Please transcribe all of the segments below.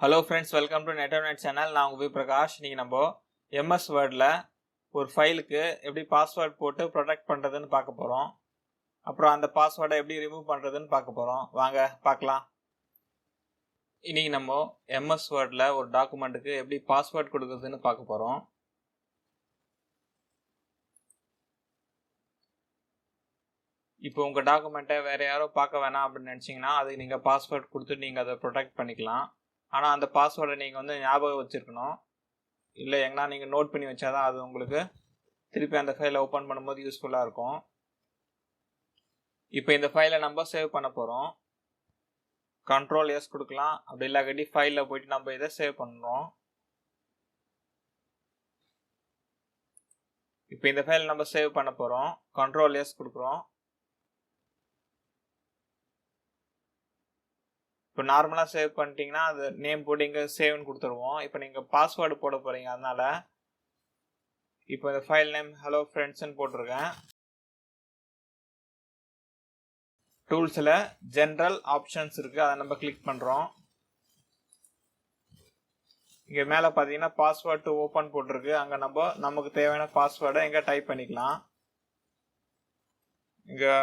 Hello friends, welcome to NetOnNet channel. நான் உங்க Prakash. நீங்க நம்ம MS Wordல ஒரு ஃபைலுக்கு எப்படி பாஸ்வேர்ட் போட்டு ப்ரொடெக்ட் பண்றதுன்னு பார்க்க போறோம். அப்புறம் அந்த பாஸ்வேர்டை எப்படி ரிமூவ் பண்றதுன்னு பார்க்க போறோம். வாங்க பார்க்கலாம். இன்னைக்கு நம்ம MS Wordல ஒரு டாக்குமெண்ட்டுக்கு எப்படி பாஸ்வேர்ட் கொடுக்கிறதுன்னு பார்க்க போறோம். இப்போ உங்க டாக்குமெண்ட்டை வேற யாரோ பார்க்க வேணாம் அப்படின்னு நினைச்சீங்கன்னா அதுக்கு நீங்க பாஸ்வேர்ட் கொடுத்து நீங்க அதை ப்ரொடெக்ட் பண்ணிக்கலாம். ஆனால் அந்த பாஸ்வேர்டை நீங்கள் வந்து ஞாபகம் வச்சுருக்கணும். இல்லை எங்கன்னா நீங்கள் நோட் பண்ணி வச்சாதான் அது உங்களுக்கு திருப்பி அந்த ஃபைலை ஓப்பன் பண்ணும்போது யூஸ்ஃபுல்லாக இருக்கும். இப்போ இந்த ஃபைலை நம்ம சேவ் பண்ண போகிறோம். Ctrl+S கொடுக்கலாம். அப்படி இல்லாட்டி ஃபைலில் போயிட்டு நம்ம இதை சேவ் பண்ணுறோம். இப்போ இந்த ஃபைலை நம்ம சேவ் பண்ண போகிறோம். Ctrl+S கொடுக்குறோம். இப்போ நார்மலாக சேவ் பண்ணிட்டீங்கன்னா அது நேம் போட்டு இங்கே சேவ்னு கொடுத்துருவோம். இப்போ நீங்கள் பாஸ்வேர்டு போட போகிறீங்க, அதனால இப்போ இந்த ஃபைல் நேம் ஹலோ ஃப்ரெண்ட்ஸ்ன்னு போட்டிருக்கேன். டூல்ஸில் ஜென்ரல் ஆப்ஷன்ஸ் இருக்குது, அதை நம்ம கிளிக் பண்ணுறோம். இங்கே மேலே பார்த்தீங்கன்னா பாஸ்வேர்ட் டு ஓப்பன் போட்டிருக்கு. அங்கே நமக்கு தேவையான பாஸ்வேர்டை இங்கே டைப் பண்ணிக்கலாம். இங்கே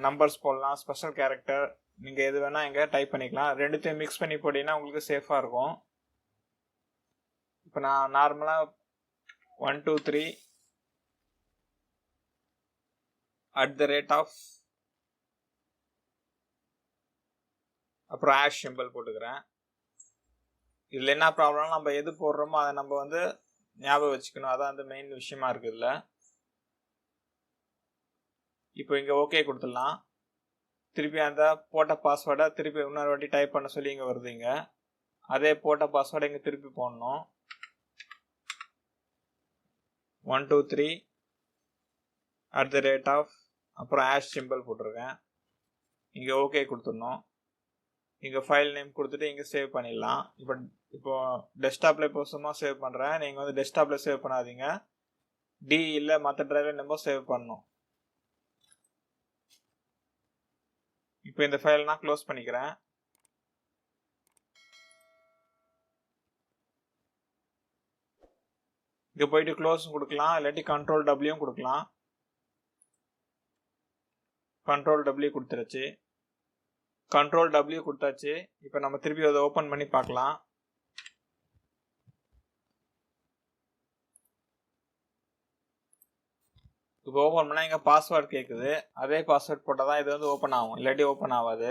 நம்பர்ஸ் போடலாம், ஸ்பெஷல் கேரக்டர், நீங்கள் எது வேணால் இங்கே டைப் பண்ணிக்கலாம். ரெண்டுத்தையும் மிக்ஸ் பண்ணி போட்டிங்கன்னா உங்களுக்கு சேஃபாக இருக்கும். இப்போ நான் நார்மலாக 123 @ அப்புறம் ஹேஷ் சிம்பிள் போட்டுக்கிறேன். இதில் என்ன ப்ராப்ளம்னா நம்ம எது போடுறோமோ அதை நம்ம வந்து ஞாபகம் வச்சுக்கணும். அதான் அந்த மெயின் விஷயமா இருக்குது இதில். இப்போ இங்கே ஓகே கொடுத்துடலாம். திருப்பி அந்த போட்ட பாஸ்வேர்டை திருப்பி இன்னொரு வாட்டி டைப் பண்ண சொல்லி இங்கே வருதுங்க. அதே போட்ட பாஸ்வேர்டை இங்கே திருப்பி போடணும். 123 @ அப்புறம் ஹேஷ் சிம்பிள் போட்டிருக்கேன். இங்கே ஓகே கொடுத்துடணும். இங்கே ஃபைல் நேம் கொடுத்துட்டு இங்கே சேவ் பண்ணிடலாம். இப்போ டெஸ்க்டாப்பில் இப்போ சும்மா சேவ் பண்ணுறேன். நீங்கள் வந்து டெஸ்க்டாப்பில் சேவ் பண்ணாதீங்க, இல்லை மற்ற டிரைவர் நம்ம சேவ் பண்ணணும். இப்போ இந்த ஃபைல் நான் க்ளோஸ் பண்ணிக்கிறேன். இங்கே போயிட்டு க்ளோஸ் கொடுக்கலாம், இல்லாட்டி Ctrl+W கொடுக்கலாம். Ctrl+W கொடுத்துருச்சு. Ctrl+W கொடுத்தாச்சு. இப்போ நம்ம திருப்பி அதை ஓப்பன் பண்ணி பார்க்கலாம். இப்போ ஓப்பன் பண்ணால் இங்கே பாஸ்வேர்டு கேட்குது. அதே பாஸ்வேர்ட் போட்டால் தான் இது வந்து ஓப்பன் ஆகும், இல்லாட்டி ஓப்பன் ஆகாது.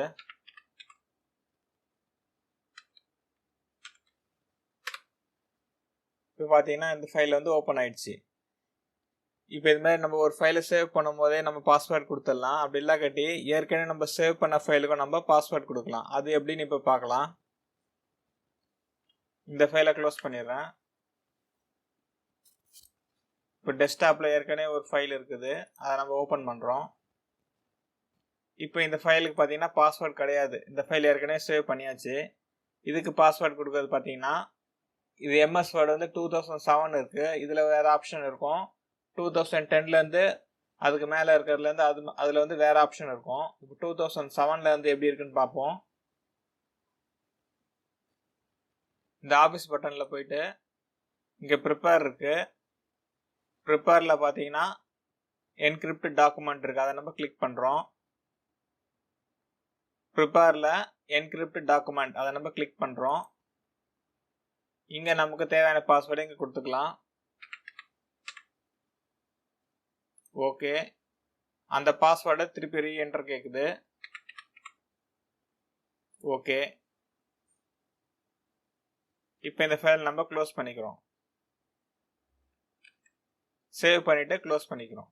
இப்போ பார்த்தீங்கன்னா இந்த ஃபைல் வந்து ஓப்பன் ஆயிடுச்சு. இப்போ இது மாதிரி நம்ம ஒரு ஃபைலை சேவ் பண்ணும் போதே நம்ம பாஸ்வேர்ட் கொடுத்துடலாம். அப்படி இல்லாட்டி ஏற்கனவே நம்ம சேவ் பண்ண ஃபைலுக்கும் நம்ம பாஸ்வேர்ட் கொடுக்கலாம். அது எப்படின்னு இப்போ பார்க்கலாம். இந்த ஃபைலை க்ளோஸ் பண்ணிடுறேன். இப்போ டெஸ்க்டாப்பில் ஏற்கனவே ஒரு ஃபைல் இருக்குது, அதை நம்ம ஓப்பன் பண்ணுறோம். இப்போ இந்த ஃபைலுக்கு பார்த்தீங்கன்னா பாஸ்வேர்ட் கிடையாது. இந்த ஃபைல் ஏற்கனவே சேவ் பண்ணியாச்சு. இதுக்கு பாஸ்வேர்ட் கொடுக்குறது பார்த்தீங்கன்னா இது MS Word வந்து 2007 இருக்குது. இதில் வேறு ஆப்ஷன் இருக்கும். 2010லேருந்து அதுக்கு மேலே இருக்கிறதுலேருந்து அதில் வந்து வேறு ஆப்ஷன் இருக்கும். இப்போ 2007லேருந்து எப்படி இருக்குன்னு பார்ப்போம். இந்த ஆஃபீஸ் பட்டனில் போயிட்டு இங்கே ப்ரிப்பேர் இருக்குது. ப்ரிப்பேரில் பார்த்தீங்கன்னா என்கிரிப்ட் டாக்குமெண்ட் இருக்குது, அதை நம்ம கிளிக் பண்ணுறோம். ப்ரிப்பேரில் என்கிரிப்ட் டாக்குமெண்ட் அதை நம்ம கிளிக் பண்ணுறோம். இங்கே நமக்கு தேவையான பாஸ்வேர்டு இங்கே கொடுத்துக்கலாம். ஓகே, அந்த பாஸ்வேர்டை திருப்பி ரீஎன்டர் கேட்குது. ஓகே, இப்போ இந்த ஃபைல் நம்ம க்ளோஸ் பண்ணிக்கிறோம். சேவ் பண்ணிவிட்டு க்ளோஸ் பண்ணிக்கிறோம்.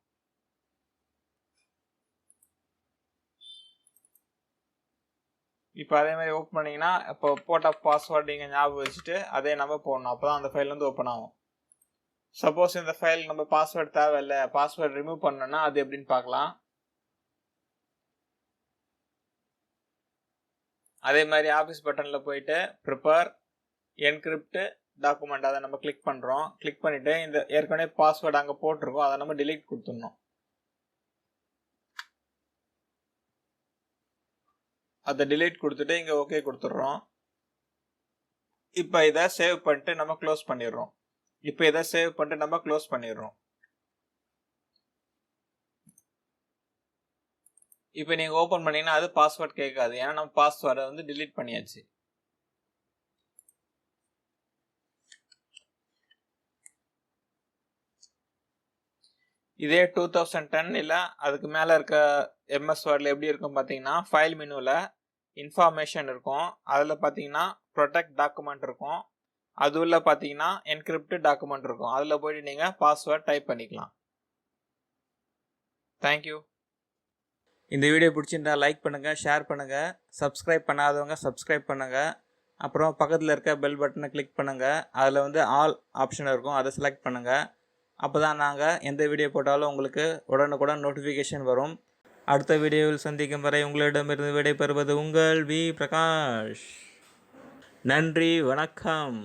இப்போ அதே மாதிரி ஓப்பன் பண்ணிங்கன்னா இப்போ போட்ட பாஸ்வேர்டு நீங்கள் ஞாபகம் வச்சுட்டு அதே நம்ம போடணும். அப்போ தான் அந்த ஃபைல் வந்து ஓப்பன் ஆகும். சப்போஸ் இந்த ஃபைல் நம்ம பாஸ்வேர்டு தேவையில்லை, பாஸ்வேர்டு ரிமூவ் பண்ணணும்னா அது எப்படின்னு பார்க்கலாம். அதே மாதிரி ஆஃபீஸ் பட்டனில் போயிட்டு ப்ரிப்பேர் என்கிரிப்ட் டாக்குமெண்ட் அதை நம்ம கிளிக் பண்ணுறோம். கிளிக் பண்ணிவிட்டு இந்த ஏற்கனவே பாஸ்வேர்டு அங்கே போட்டிருக்கோம், அதை நம்ம டிலீட் கொடுத்துடணும். அதை டிலீட் கொடுத்துட்டு இங்கே ஓகே கொடுத்துட்றோம். இப்போ இதை சேவ் பண்ணிட்டு நம்ம க்ளோஸ் பண்ணிடுறோம். இப்போ நீங்கள் ஓப்பன் பண்ணீங்கன்னா அது பாஸ்வேர்ட் கேட்காது, ஏன்னா நம்ம பாஸ்வேர்டை வந்து delete பண்ணியாச்சு. இதே 2010 இல்லை அதுக்கு மேலே இருக்க எம்எஸ் வேர்டில் எப்படி இருக்கும் பார்த்தீங்கன்னா, ஃபைல் மெனுவில் இன்ஃபார்மேஷன் இருக்கும், அதில் பார்த்தீங்கன்னா ப்ரொடெக்ட் டாக்குமெண்ட் இருக்கும், அது உள்ள பார்த்தீங்கன்னா என்கிரிப்ட் டாக்குமெண்ட் இருக்கும். அதில் போயிட்டு நீங்கள் பாஸ்வேர்ட் டைப் பண்ணிக்கலாம். தேங்க்யூ. இந்த வீடியோ பிடிச்சிருந்தா லைக் பண்ணுங்கள், ஷேர் பண்ணுங்கள், சப்ஸ்கிரைப் பண்ணாதவங்க சப்ஸ்கிரைப் பண்ணுங்கள். அப்புறம் பக்கத்தில் இருக்க பெல் பட்டனை கிளிக் பண்ணுங்கள், அதில் வந்து ஆல் ஆப்ஷன் இருக்கும், அதை செலக்ட் பண்ணுங்கள். அப்போ தான் நாங்கள் எந்த வீடியோ போட்டாலும் உங்களுக்கு உடனுக்குடன் நோட்டிஃபிகேஷன் வரும். அடுத்த வீடியோவில் சந்திக்கும் வரை உங்களிடமிருந்து விடைபெறுவது உங்கள் வி பிரகாஷ். நன்றி, வணக்கம்.